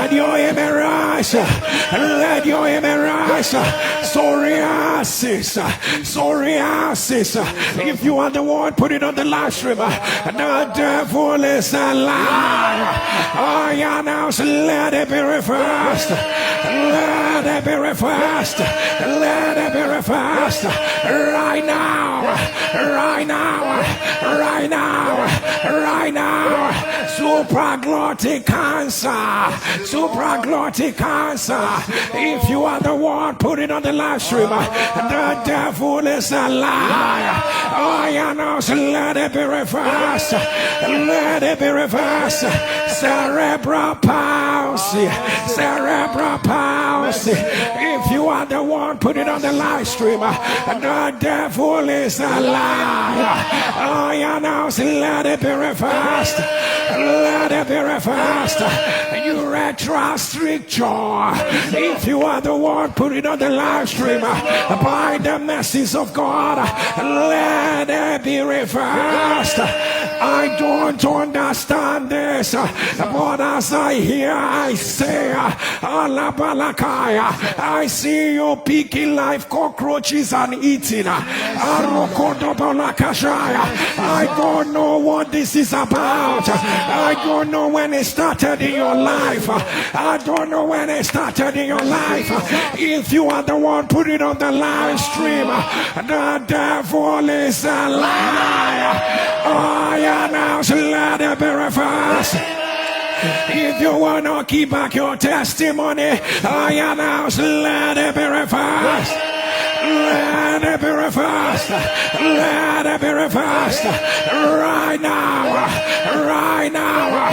Let your amen rise. Let your amen rise. Psoriasis. Psoriasis. If you are the one, put it on the live stream. The devil is a liar. I announce, let it be reversed. Let it be reversed. Let it be reversed. Right now. Right now. Right now. Right now. Supraglottic cancer. Supraglottic cancer. If you are the one, put it on the live stream. The devil is a liar. I announce, let it be reversed. Let it be reversed. Cerebral palsy. Cerebral palsy. If you are the one, put it on the live stream. The devil is a liar. I announce, let it be reversed. Let it be reversed. Urethral stricture. If you are the one, put it on the live stream. By the mercies of God, let it be reversed. I don't understand this, but as I hear, I say, Alabalakaya, I see you picking live cockroaches and eating. I don't know what this is about. I don't know when it started in your life. I don't know when it started in your life. If you are the one, put it on the live stream. The devil is a liar. I announce, let it be reversed. If you want to keep back your testimony, I announce, let it be reversed. Let it be reversed. Let it be reversed. Right now. Right now.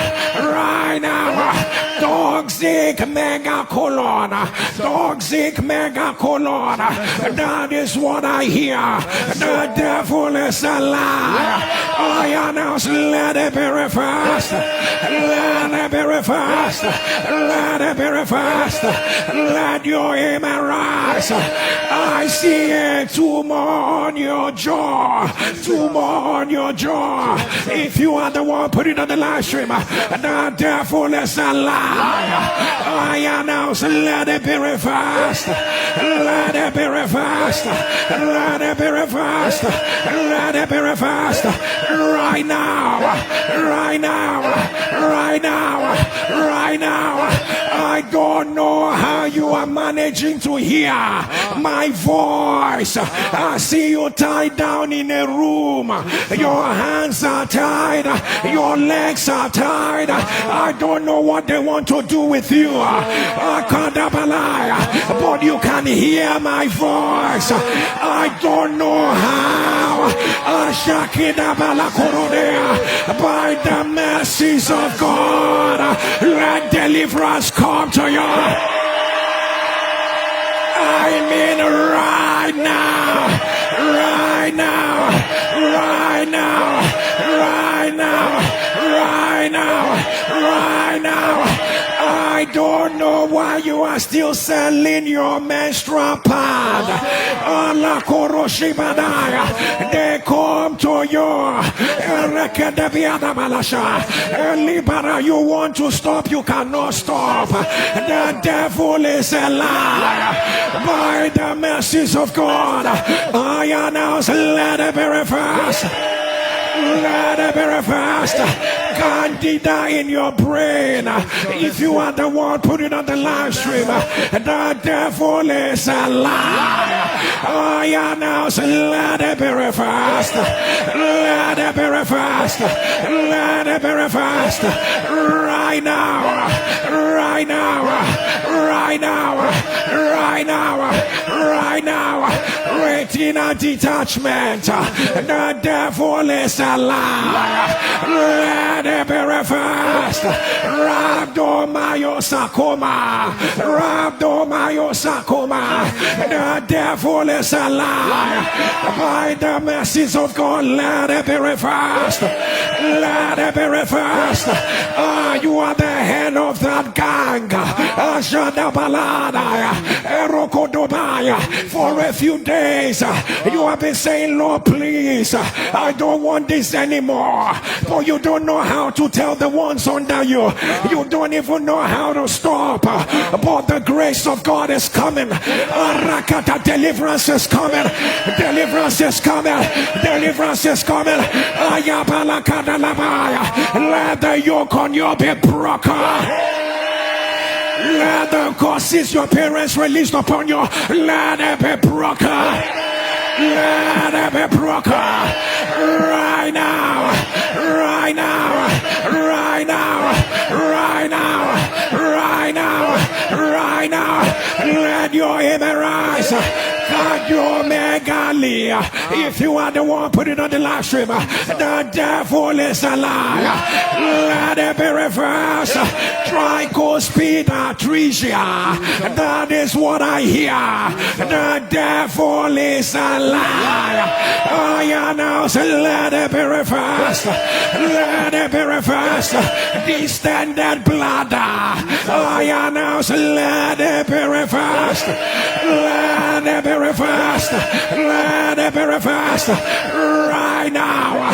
Right now. Toxic megacolon. Toxic megacolon. That is what I hear. The devil is a liar. I announce, let it be reversed. Let it be reversed. Let it be reversed. Let your amen rise. I see a tumor on your jaw. Tumor on your jaw. If you are the one, put it on the live stream. The devil is a liar. I announce, let it be reversed. Let it be reversed. Let it be reversed. Let it be reversed. Right now. Right now. Right now. Right now. I don't know how you are managing to hear my voice. I see you tied down in a room. Your hands are tied. Your legs are tied. I don't know what they want to do with you. But you can hear my voice. I don't know how. By the mercies of God, let deliverance come to you. I mean right now. Right now. Right now. Right now. Right now. Right now. I don't know why you are still selling your menstrual pad. They come to you. You want to stop, you cannot stop. The devil is a liar. By the mercies of God, I announce, let it be reversed. Let it be reversed. Candida in your brain. If you are the one, put it on the live stream. The devil is a liar. I announce, let it be reversed. Let it be reversed. Let it be reversed. Right now. Right now. Right now. Right now. Right now. Retina detachment. The devil is a liar. Let it be reversed. Rhabdomyosarcoma. Rhabdomyosarcoma. The devil is a liar. By the mercies of God, let it be reversed. Let it be reversed. You are the head of that gang. For a few days, you have been saying, Lord, please, I don't want this anymore. But you don't know how to tell the ones under you. You don't even know how to stop. But the grace of God is coming. Deliverance is coming. Deliverance is coming. Deliverance is coming. Let the yoke on you be broken. Let the curses your parents released upon you, let it be broken. Let it be broken. Right now. Right now. Right now. Right now. Right now. Right now. Let your amen rise. If you are the one, put it on the live stream. The devil is a liar. Let it be reversed. Nsppd, Tricia. That is what I hear. The devil is a liar. I announce, let it be reversed. Let it be reversed. Distended bladder. I announce, let it be reversed. Let it be reversed. Let it be reversed. Right now.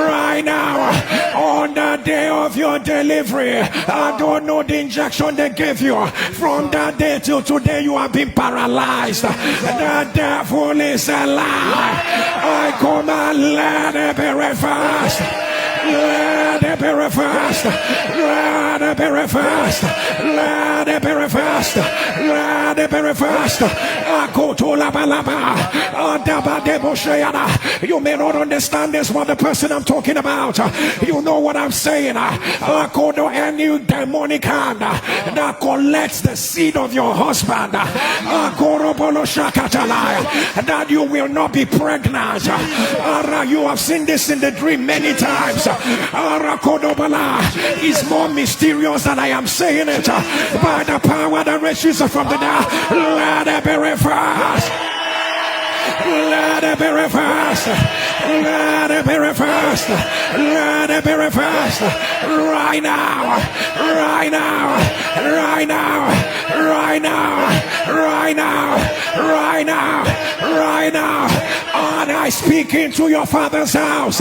Right now. On the day of your delivery, I don't know the injection they gave you. From that day till today, you have been paralyzed. The devil is a lie. I command, let it be reversed. Let it be reversed. Let it be reversed. Let it be reversed. Let it be reversed. You may not understand this, but the person I'm talking about, you know what I'm saying. Any demonic hand that collects the seed of your husband, that you will not be pregnant. You have seen this in the dream many times. Is more mysterious than I am saying it. By the power that raises from the dead, let it be reversed. Let it be reversed. Let it be reversed. Let it be reversed. Right now. Right now. Right now. Right now. Right now. Right now. Right now. And I speak into your father's house.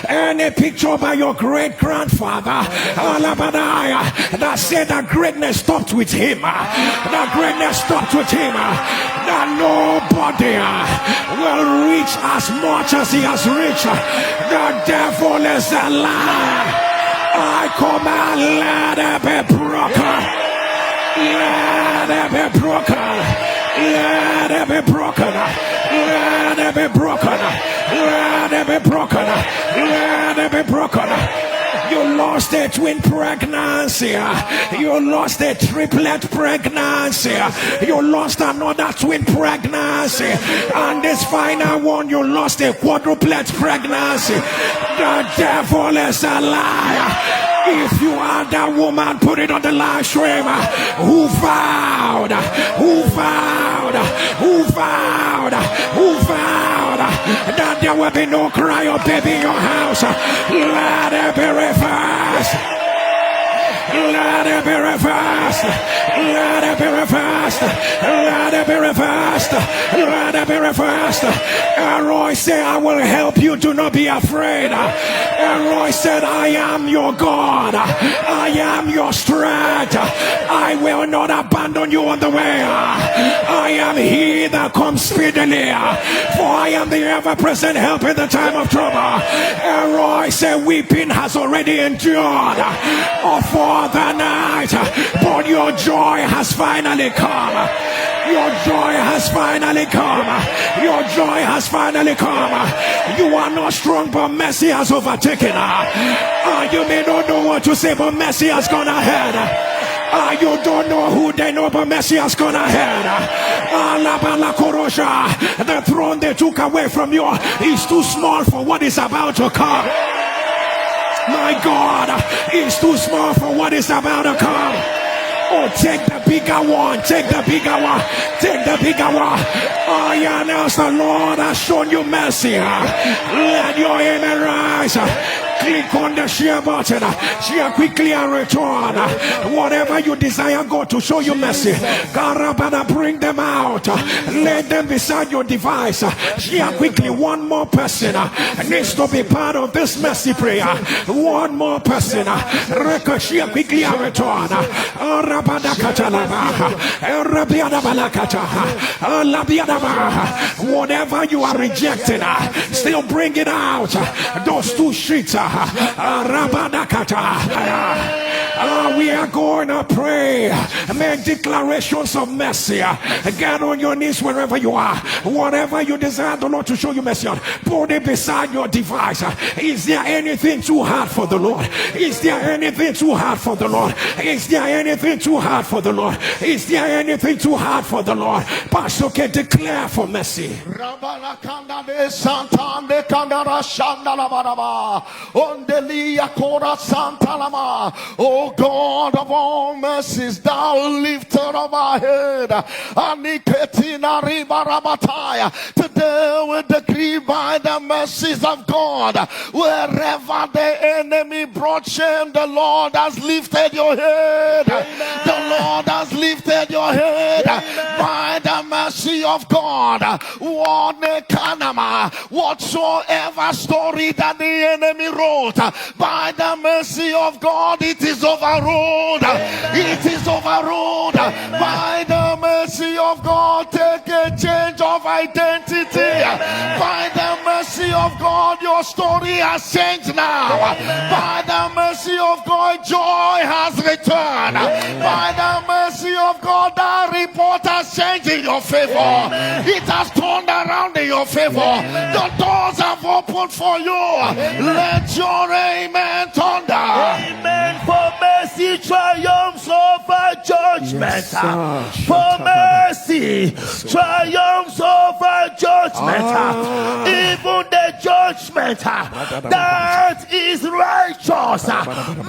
Any picture by your great grandfather that said that greatness stopped with him. That greatness stopped with him. That nobody will reach as much as he has reached. The devil is a lie. I command, let it be broken. Let it be broken. Let it be broken. Let it be broken. Let it be broken. Let it be broken. You lost a twin pregnancy. You lost a triplet pregnancy. You lost another twin pregnancy. And this final one, you lost a quadruplet pregnancy. The devil is a liar. If you are that woman, put it on the live stream. Who vowed? Who vowed? Who vowed? Who vowed that there will be no cry or baby in your house? Let it be reversed. Let it be reversed. Let it be reversed. Let it be reversed. Let it be reversed. Roy said, I will help you. Do not be afraid. Roy said, I am your God. I am your strength. I will not abandon you on the way. I am he that comes speedily. For I am the ever-present help in the time of trouble. Roy said, weeping has already endured for the night, but your joy has finally come. Your joy has finally come. Your joy has finally come. You are not strong, but mercy has overtaken. You may not know what to say, but mercy has gone ahead. You don't know who they know, but mercy has gone ahead. The throne they took away from you is too small for what is about to come. My God is too small for what is about to come. Oh, take the bigger one. Take the bigger one. Take the bigger one. Oh, yeah, now the Lord has shown you mercy. Let your amen rise. Click on the share button. Share quickly and return. Whatever you desire God to show you mercy, Karabana, bring them out. Let them beside your device. Share quickly. One more person needs to be part of this mercy prayer. One more person. Share quickly and return. Whatever you are rejecting, still bring it out. Those two sheets. We are going to pray. Make declarations of mercy. Get on your knees wherever you are. Whatever you desire the Lord to show you mercy on, put it beside your device. Is there anything too hard for the Lord? Is there anything too hard for the Lord? Is there anything too hard for the Lord? Is there anything too hard for the Lord? Pastor can declare for mercy. Oh God of all mercies, thou lifter of our head. Today we decree by the mercies of God, wherever the enemy brought shame, the Lord has lifted your head. Amen. The Lord has lifted your head. Amen. By the mercy of God. Whatsoever story that the enemy wrote, by the mercy of God, it is overruled. Amen. It is overruled. Amen. By the mercy of God, take a change of identity. Amen. By the mercy of God, your story has changed now. Amen. By the mercy of God, joy has returned. Amen. By the mercy of God, that report has changed in your favor. Amen. It has turned around in your favor. Amen. The doors have opened for you. Amen. Let your amen thunder. Amen. For mercy triumphs over judgment. Yes, for mercy triumphs over judgment. Even the judgment that is righteous,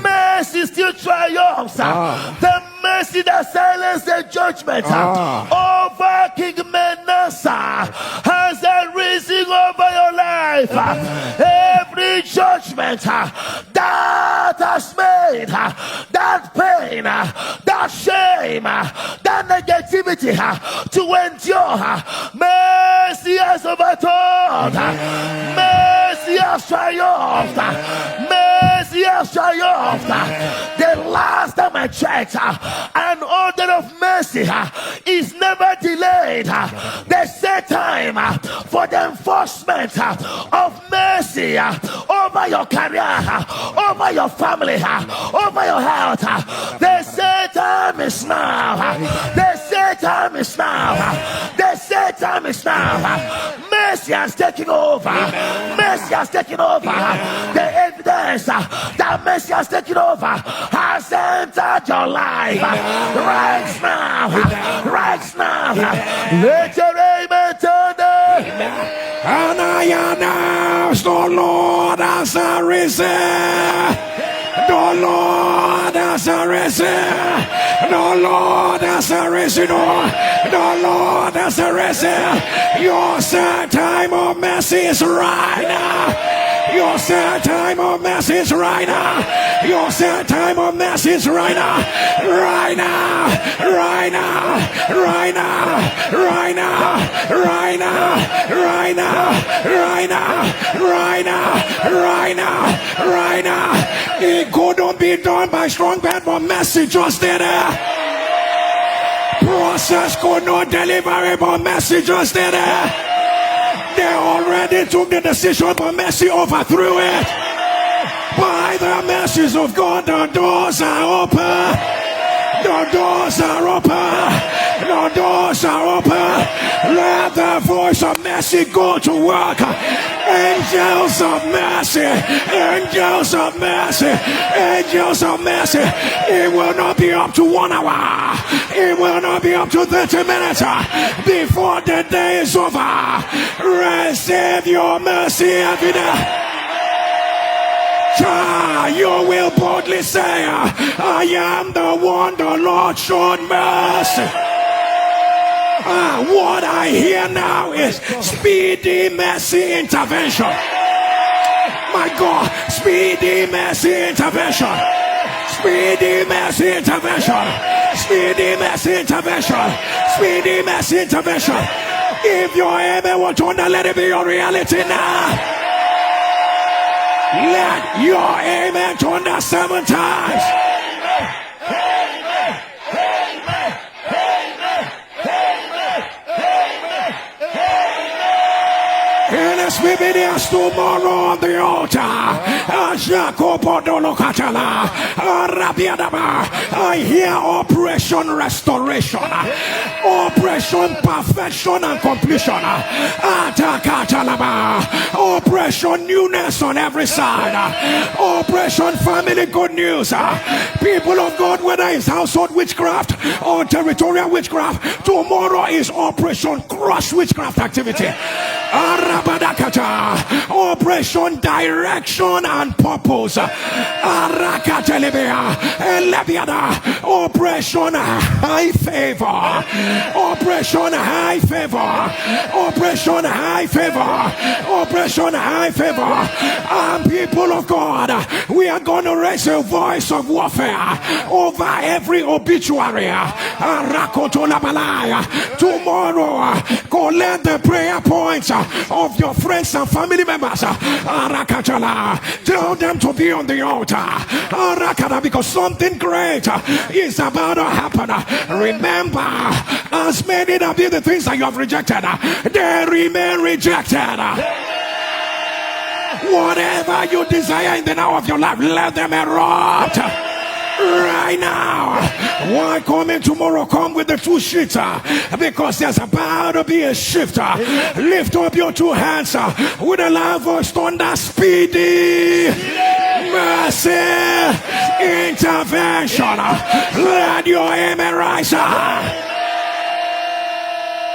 mercy still triumphs. The mercy that silenced the judgment over King Manasseh has arisen over your life. Every judgment that has made that pain, that shame, that negativity to endure, mercy has overturned. Mercy has triumphed. Mercy has triumphed. The last time I checked, an order of mercy is never delayed. The set time for the enforcement of mercy over your career, over your family, over your health. The set time is now. The set time is now. The set time is now. Mercy has taken over. Mercy has taken over. The evidence that mercy has taken over has entered your life. Right now. Right now. Let your amen turn. And I announce the Lord has arisen. The Lord has arisen. The Lord has arisen. The Lord has arisen. Your set time of mercy is right now. Your set time of mercy is right now. Your set time of mercy is right now. Right now. Right now. Right now. Right now. Right now. Right now. Right now. Right now. Right now. Right now. It couldn't be done by strong bad, but mercy just did it. Process could not deliver it, but mercy just did it. They already took the decision, but mercy overthrew it. By the mercies of God, the doors are open. The doors are open. The doors are open. Let the voice of mercy go to work. Angels of mercy. Angels of mercy. Angels of mercy. It will not be up to 1 hour. It will not be up to 30 minutes before the day is over. Receive your mercy every day. You will boldly say, I am the one the Lord showed mercy. What I hear now is speedy mercy intervention. My God, speedy mercy intervention. Speedy mercy intervention. Speedy mercy intervention. Speedy mercy intervention. If your amen will turn, let it be your reality now. Let your amen turn 7 times. Nsppd is tomorrow on the altar. I hear operation restoration, operation perfection and completion, operation newness on every side, operation family good news. People of God, whether it's household witchcraft or territorial witchcraft, tomorrow is operation crush witchcraft activity. Operation direction and purpose. Operation high favor. Operation high favor. Operation high favor. Operation high favor. And people of God, we are going to raise a voice of warfare over every obituary. Tomorrow, collect the prayer points of your friends and family members. Tell them to be on the altar, because something great is about to happen. Remember, as many that be the things that you have rejected, they remain rejected. Whatever you desire in the now of your life, let them erupt right now. Why come in tomorrow? Come with the 2 sheets, because there's about to be a shift. Lift up your 2 hands with a loud voice, thunder, speedy mercy intervention. Let your amen rise.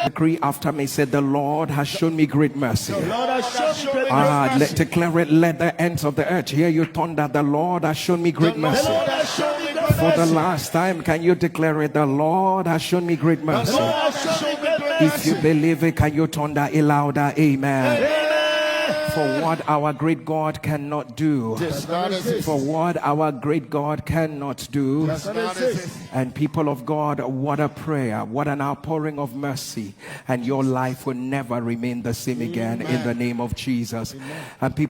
Decree after me, said, the Lord has shown me great mercy. Declare it, let the ends of the earth hear you thunder. The Lord has shown me great mercy. For the last time, can you declare it? The Lord has shown me great mercy. If you believe it, can you thunder a louder amen? For what our great God cannot do. For what our great God cannot do. And people of God, what a prayer, what an outpouring of mercy. And your life will never remain the same again in the name of Jesus. And people